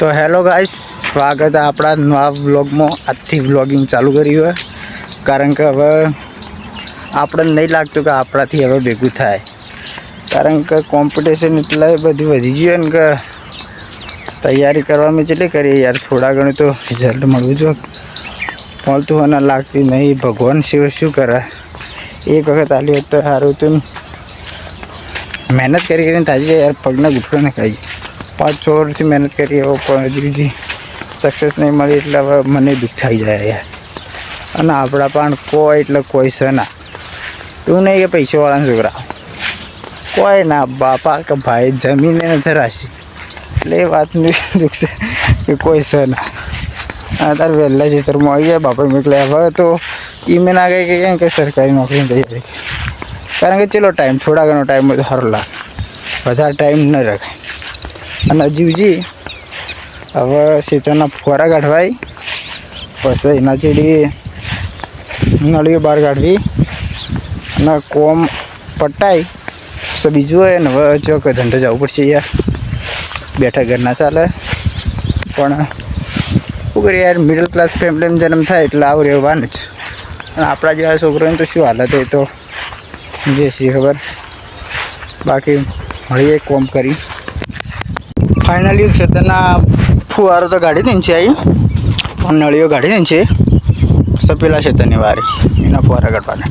તો hello guys, સ્વાગત છે આપણા નવા વ્લોગમાં. આજથી વ્લોગિંગ ચાલુ કર્યું હોય, કારણ કે હવે આપણને નહીં લાગતું કે આપણાથી હવે ભેગું થાય. કારણ કે કોમ્પિટિશન એટલે બધું વધી ગયું ને કે તૈયારી કરવામાં જેટલી કરીએ યાર, થોડા ઘણું તો રિઝલ્ટ મળવું જોઈએ. મળતું હોય ને લાગતી નહીં. ભગવાન સિવાય શું કરે? એક વખત આલી હોત તો સારું હતું. મહેનત કરીને થાય છે યાર, પગના ઘૂંટડા ખાઈ 5-6 વર્ષથી મહેનત કરી હવે પણ હજી સક્સેસ નહીં મળી એટલે હવે મને દુઃખ થઈ જાય યાર. અને આપણા પણ કોઈ એટલે કોઈ છે ના. એવું નહીં કે પૈસાવાળાના છોકરા કોઈ ના, બાપા કે ભાઈ જમીને નથી રાશી. એટલે એ વાતનું દુઃખ છે કે કોઈ છે ના. અત્યારે વહેલા ખેતરમાં આવી જાય બાપા મોકલ્યા. હવે તો મેં ના કહે કે સરકારી નોકરીની તૈયારી, કારણ કે ચલો ટાઈમ થોડા ઘણો ટાઈમ હોય તો સારો લાગે, વધારે ટાઈમ ન રખાય. અને હજી હવે ખેતરના ફોરા કાઢવાય, પછી એના ચીડી નળીઓ બહાર કાઢવી અને કોમ પટાઈ પછી બીજું હોય ને. હવે જો કે ધંધો જવું પડશે યાર, બેઠા ઘર ના ચાલે. પણ શું કરીએ યાર, મિડલ ક્લાસ ફેમિલીનો જન્મ થાય એટલે આવું રહેવાનું જ. અને આપણા જેવા છોકરાઓની તો શું હાલત હોય તો જે છે ખબર. બાકી મળીએ કોમ કરી. ફાઇનલી ખેતરના ફુવારો તો ગાડી દઈને છે આવી, પણ નળીઓ ગાડી દઈને છે. સપેલા ખેતરની વારી એના ફુવારા કાઢવાના.